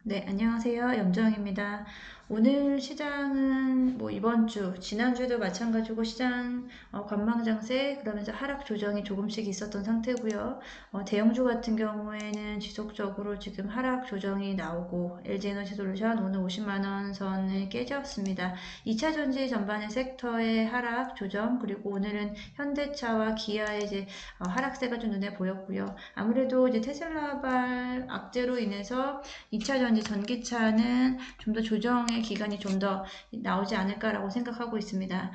네, 안녕하세요. 염정입니다. 오늘 시장은 이번 주, 지난주도 마찬가지고 시장 관망장세 그러면서 하락 조정이 조금씩 있었던 상태고요. 대형주 같은 경우에는 지속적으로 지금 하락 조정이 나오고 LG에너지솔루션 오늘 50만 원 선을 깨졌습니다. 2차 전지 전반의 섹터의 하락 조정 그리고 오늘은 현대차와 기아의 이제 하락세가 좀 눈에 보였고요. 아무래도 이제 테슬라발 악재로 인해서 2차 전지 전기차는 좀 더 조정의 기간이 좀 더 나오지 않을까라고 생각하고 있습니다.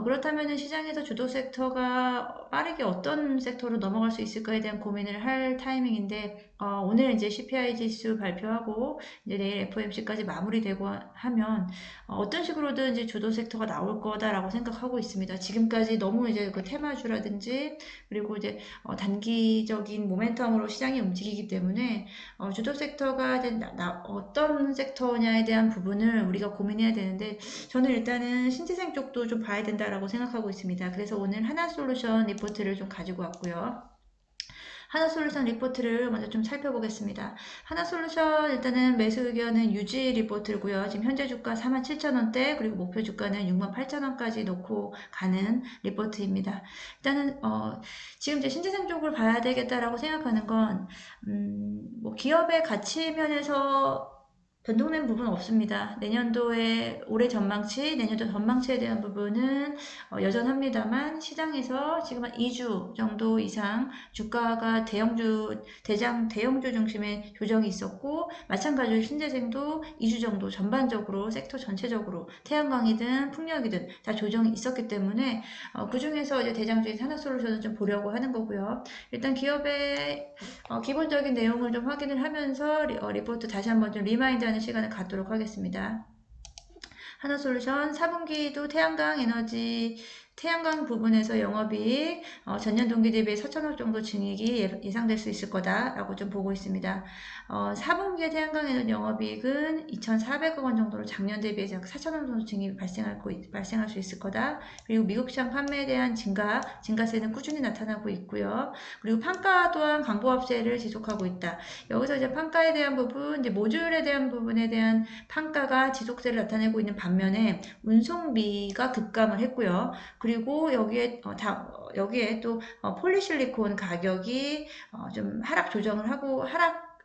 그렇다면 시장에서 주도 섹터가 빠르게 어떤 섹터로 넘어갈 수 있을까에 대한 고민을 할 타이밍인데 오늘 이제 CPI 지수 발표하고 이제 내일 FOMC까지 마무리되고 하면 어떤 식으로든 이제 주도 섹터가 나올 거다라고 생각하고 있습니다. 지금까지 너무 이제 그 테마주라든지 그리고 이제 단기적인 모멘텀으로 시장이 움직이기 때문에 주도 섹터가 이제 어떤 섹터냐에 대한 부분을 우리가 고민해야 되는데 저는 일단은 신재생 쪽도 좀 봐야 된다라고 생각하고 있습니다. 그래서 오늘 하나솔루션 리포트를 좀 가지고 왔고요. 하나솔루션 리포트를 먼저 좀 살펴보겠습니다. 하나솔루션 일단은 매수 의견은 유지 리포트고요. 지금 현재 주가 47,000원대 그리고 목표 주가는 68,000원까지 놓고 가는 리포트입니다. 일단은 지금 이제 신재생 쪽을 봐야 되겠다라고 생각하는 건 기업의 가치 면에서 변동된 부분은 없습니다. 내년도에 올해 전망치, 내년도 전망치에 대한 부분은 여전합니다만 시장에서 지금 한 2주 정도 이상 주가가 대형주 중심의 조정이 있었고 마찬가지로 신재생도 2주 정도 전반적으로 섹터 전체적으로 태양광이든 풍력이든 다 조정이 있었기 때문에 그 중에서 이제 대장주인 하나솔루션을 좀 보려고 하는 거고요. 일단 기업의 기본적인 내용을 좀 확인을 하면서 리포트 다시 한번 좀 리마인드하는 시간을 갖도록 하겠습니다. 하나솔루션 4분기도 태양광 부분에서 영업이익 전년 동기 대비 4천억 정도 증익이 예상될 수 있을 거다라고 좀 보고 있습니다. 4분기에 태양광 에너지 영업이익은 2,400억 원 정도로 작년 대비해서 4천억 정도 증익이 발생할 수 있을 거다. 그리고 미국 시장 판매에 대한 증가세는 꾸준히 나타나고 있고요. 그리고 판가 또한 강보합세를 지속하고 있다. 여기서 이제 판가에 대한 부분, 이제 모듈에 대한 부분에 대한 판가가 지속세를 나타내고 있는 반면에 운송비가 급감을 했고요. 그리고 여기에 또 폴리실리콘 가격이 좀 하락 조정을 하고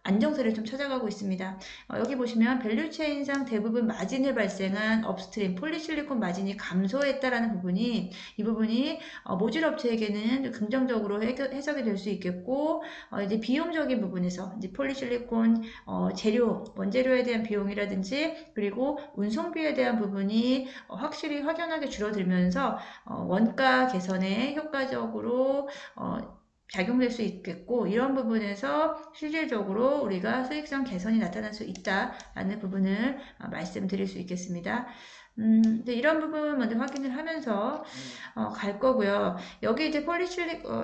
안정세를 좀 찾아가고 있습니다. 여기 보시면 밸류체인상 대부분 마진을 발생한 업스트림 폴리실리콘 마진이 감소했다라는 부분이 이 부분이 모듈 업체에게는 긍정적으로 해석이 될 수 있겠고 이제 비용적인 부분에서 이제 폴리실리콘 원재료에 대한 비용이라든지 그리고 운송비에 대한 부분이 확실히 확연하게 줄어들면서 원가 개선에 효과적으로 작용될 수 있겠고 이런 부분에서 실질적으로 우리가 수익성 개선이 나타날 수 있다라는 부분을 말씀드릴 수 있겠습니다. 이런 부분 먼저 확인을 하면서 갈 거고요. 여기 이제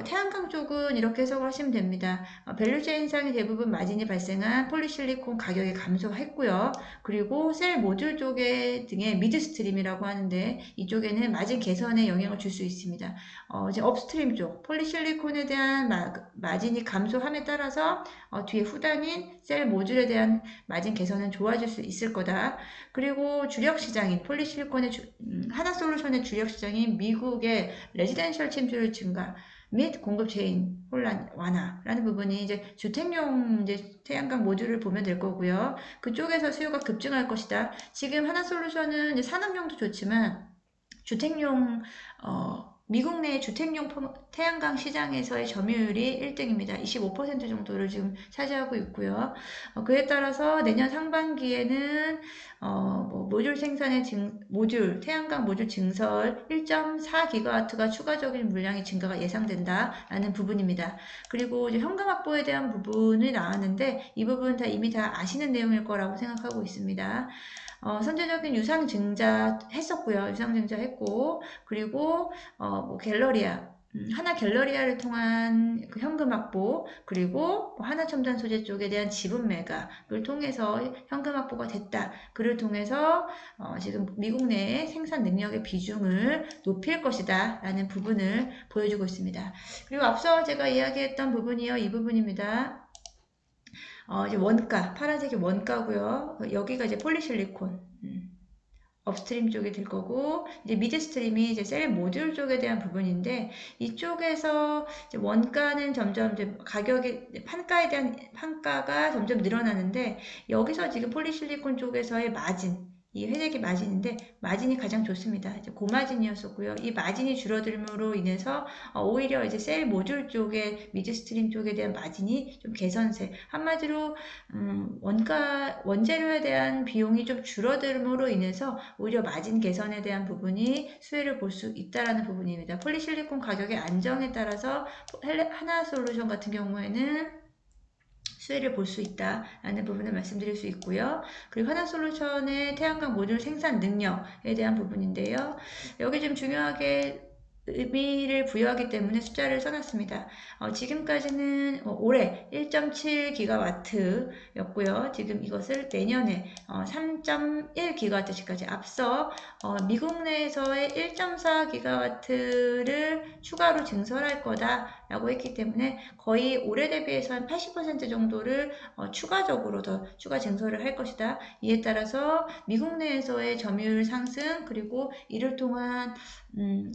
태양광 쪽은 이렇게 해석을 하시면 됩니다. 밸류체인 상이 대부분 마진이 발생한 폴리실리콘 가격이 감소했고요. 그리고 셀 모듈 쪽에 등의 미드스트림이라고 하는데 이쪽에는 마진 개선에 영향을 줄 수 있습니다. 이제 업스트림 쪽 폴리실리콘에 대한 마진이 감소함에 따라서 뒤에 후단인 셀 모듈에 대한 마진 개선은 좋아질 수 있을 거다. 그리고 주력 시장인 하나솔루션의 주력 시장인 미국의 레지덴셜 침투율 증가 및 공급 체인 혼란 완화라는 부분이 이제 주택용 태양광 모듈을 보면 될 거고요. 그쪽에서 수요가 급증할 것이다. 지금 하나솔루션은 이제 산업용도 좋지만 주택용 미국 내 주택용 태양광 시장에서의 점유율이 1등입니다. 25% 정도를 지금 차지하고 있고요. 그에 따라서 내년 상반기에는 태양광 모듈 증설 1.4기가와트가 추가적인 물량의 증가가 예상된다라는 부분입니다. 그리고 이제 현금 확보에 대한 부분이 나왔는데 이 부분은 이미 다 아시는 내용일 거라고 생각하고 있습니다. 선제적인 유상증자 했었고요. 유상증자 했고, 그리고, 하나 갤러리아를 통한 그 현금 확보, 그리고 하나 첨단 소재 쪽에 대한 지분 매각을 통해서 현금 확보가 됐다. 그를 통해서, 지금 미국 내의 생산 능력의 비중을 높일 것이다. 라는 부분을 보여주고 있습니다. 그리고 앞서 제가 이야기했던 부분이요. 이 부분입니다. 이제 원가, 파란색이 원가고요. 여기가 이제 폴리실리콘. 업스트림 쪽이 될 거고, 이제 미드스트림이 이제 셀 모듈 쪽에 대한 부분인데, 이쪽에서 이제 원가는 점점 이제 가격이, 판가가 점점 늘어나는데, 여기서 지금 폴리실리콘 쪽에서의 마진, 이 회색이 마진인데, 마진이 가장 좋습니다. 이제 고마진이었었고요. 이 마진이 줄어들므로 인해서, 오히려 이제 셀 모듈 쪽에, 미드스트림 쪽에 대한 마진이 좀 개선세. 한마디로, 원재료에 대한 비용이 좀 줄어들므로 인해서 오히려 마진 개선에 대한 부분이 수혜를 볼 수 있다라는 부분입니다. 폴리실리콘 가격의 안정에 따라서 하나솔루션 같은 경우에는 수혜를 볼 수 있다라는 부분을 말씀드릴 수 있고요. 그리고 하나솔루션의 태양광 모듈 생산 능력에 대한 부분인데요. 여기 좀 중요하게 의미를 부여하기 때문에 숫자를 써놨습니다. 지금까지는 올해 1.7기가와트였고요. 지금 이것을 내년에 3.1기가와트까지 앞서 미국 내에서의 1.4기가와트를 추가로 증설할 거다라고 했기 때문에 거의 올해 대비해서 한 80% 정도를 추가적으로 더 추가 증설을 할 것이다. 이에 따라서 미국 내에서의 점유율 상승 그리고 이를 통한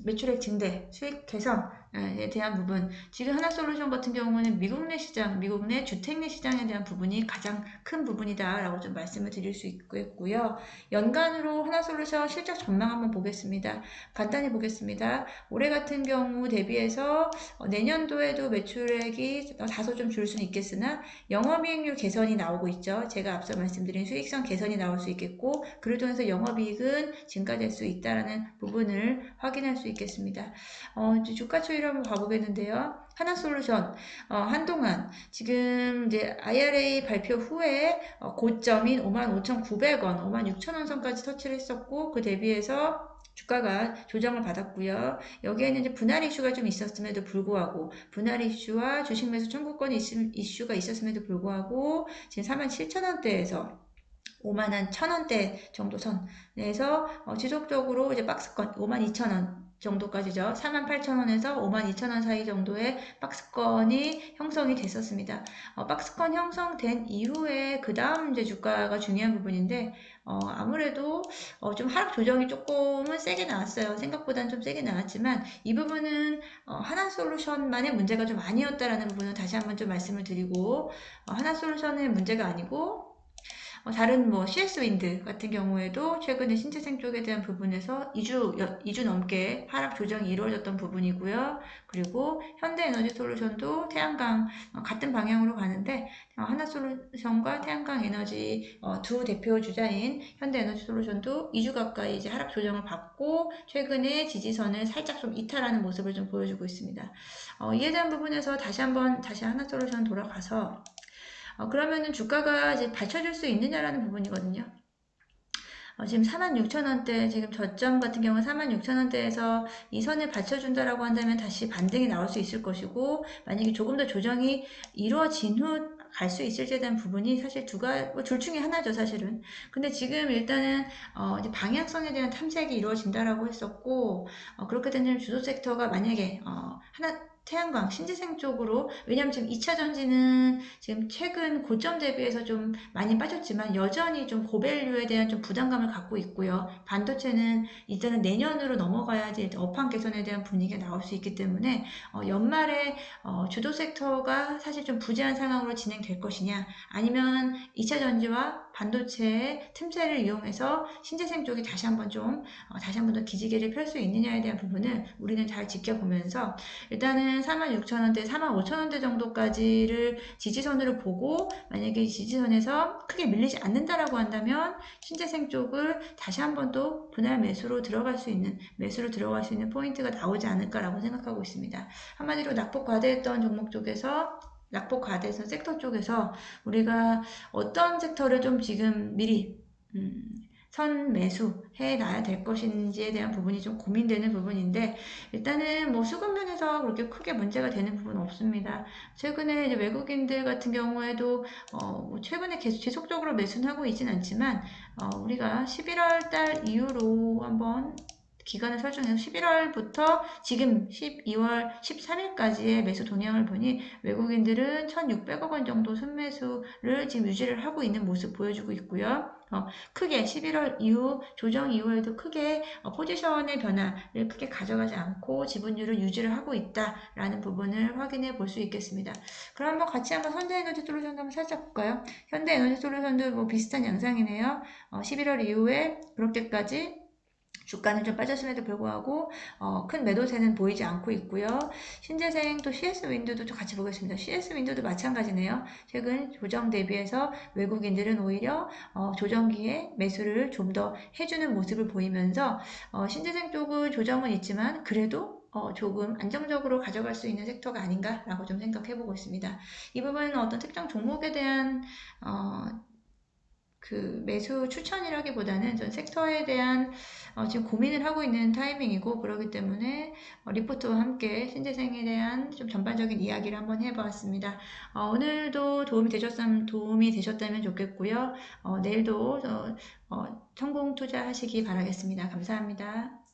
매출액 증대, 수익 개선에 대한 부분. 지금 하나솔루션 같은 경우는 미국 내 시장, 미국 내 주택 내 시장에 대한 부분이 가장 큰 부분이다라고 좀 말씀을 드릴 수 있고요. 연간으로 하나솔루션 실적 전망 한번 보겠습니다. 간단히 보겠습니다. 올해 같은 경우 대비해서 내년도에도 매출액이 다소 좀 줄 수는 있겠으나 영업이익률 개선이 나오고 있죠. 제가 앞서 말씀드린 수익성 개선이 나올 수 있겠고 그를 통해서 영업이익은 증가될 수 있다는 부분을 확인할 수 있겠습니다. 이제 주가 추이를 한번 봐보겠는데요. 하나솔루션 한동안 지금 이제 IRA 발표 후에 고점인 55,900원, 56,000원 선까지 터치를 했었고 그 대비해서 주가가 조정을 받았고요. 여기에는 이제 분할 이슈가 좀 있었음에도 불구하고 분할 이슈와 주식 매수 청구권 이슈가 있었음에도 불구하고 지금 47,000원대에서 51,000원대 정도 선에서 지속적으로 이제 박스권 52,000원 정도까지죠. 48,000원에서 52,000원 사이 정도의 박스권이 형성이 됐었습니다. 박스권 형성된 이후에 그 다음 이제 주가가 중요한 부분인데 아무래도 좀 하락 조정이 조금은 세게 나왔어요. 생각보다는 좀 세게 나왔지만 이 부분은 하나솔루션만의 문제가 좀 아니었다라는 부분을 다시 한번 좀 말씀을 드리고 하나솔루션의 문제가 아니고 다른 뭐 CS 윈드 같은 경우에도 최근에 신재생 쪽에 대한 부분에서 2주 넘게 하락 조정이 이루어졌던 부분이고요. 그리고 현대에너지 솔루션도 태양광 같은 방향으로 가는데 하나솔루션과 태양광에너지 두 대표 주자인 현대에너지 솔루션도 2주 가까이 이제 하락 조정을 받고 최근에 지지선을 살짝 좀 이탈하는 모습을 좀 보여주고 있습니다. 이에 대한 부분에서 다시 하나솔루션 돌아가서 그러면은 주가가 이제 받쳐줄 수 있느냐라는 부분이거든요. 지금 46,000원대, 지금 저점 같은 경우는 46,000원대에서 이 선을 받쳐준다라고 한다면 다시 반등이 나올 수 있을 것이고, 만약에 조금 더 조정이 이루어진 후 갈 수 있을지에 대한 부분이 사실 둘 중에 하나죠, 사실은. 근데 지금 일단은, 이제 방향성에 대한 탐색이 이루어진다라고 했었고, 그렇게 되면 주도 섹터가 만약에, 태양광, 신재생 쪽으로, 왜냐면 지금 2차 전지는 지금 최근 고점 대비해서 좀 많이 빠졌지만 여전히 좀 고밸류에 대한 좀 부담감을 갖고 있고요. 반도체는 일단은 내년으로 넘어가야지 업황 개선에 대한 분위기가 나올 수 있기 때문에 연말에 주도 섹터가 사실 좀 부재한 상황으로 진행될 것이냐 아니면 2차 전지와 반도체의 틈새를 이용해서 신재생 쪽이 다시 한번 더 기지개를 펼 수 있느냐에 대한 부분을 우리는 잘 지켜보면서 일단은 46,000원대, 45,000원대 정도까지를 지지선으로 보고 만약에 이 지지선에서 크게 밀리지 않는다라고 한다면 신재생 쪽을 다시 한번 또 분할 매수로 들어갈 수 있는 포인트가 나오지 않을까라고 생각하고 있습니다. 한마디로 낙폭 과대했던 종목 쪽에서 낙폭 과대했던 섹터 쪽에서 우리가 어떤 섹터를 좀 지금 미리 선 매수해 놔야 될 것인지에 대한 부분이 좀 고민되는 부분인데 일단은 뭐 수급 면에서 그렇게 크게 문제가 되는 부분은 없습니다. 최근에 이제 외국인들 같은 경우에도 뭐 최근에 계속 지속적으로 매수는 하고 있진 않지만 우리가 11월 달 이후로 한번 기간을 설정해서 11월부터 지금 12월 13일까지의 매수 동향을 보니 외국인들은 1,600억 원 정도 순매수를 지금 유지를 하고 있는 모습 보여주고 있고요. 크게 11월 이후 조정 이후에도 크게 포지션의 변화를 크게 가져가지 않고 지분율을 유지를 하고 있다라는 부분을 확인해 볼 수 있겠습니다. 그럼 한번 같이 한번 현대에너지솔루션도 한번 살짝 볼까요? 현대에너지솔루션도 뭐 비슷한 양상이네요. 11월 이후에 그렇게까지 주가는 좀 빠졌음에도 불구하고 큰 매도세는 보이지 않고 있고요. 신재생 또 CS윈드도 좀 같이 보겠습니다. CS윈드도 마찬가지네요. 최근 조정 대비해서 외국인들은 오히려 조정기에 매수를 좀 더 해주는 모습을 보이면서 신재생 쪽은 조정은 있지만 그래도 조금 안정적으로 가져갈 수 있는 섹터가 아닌가라고 좀 생각해보고 있습니다. 이 부분은 어떤 특정 종목에 대한 그 매수 추천이라기보다는 전 섹터에 대한 지금 고민을 하고 있는 타이밍이고 그러기 때문에 리포트와 함께 신재생에 대한 좀 전반적인 이야기를 한번 해보았습니다. 오늘도 도움이 되셨다면 좋겠고요. 내일도 성공 투자하시기 바라겠습니다. 감사합니다.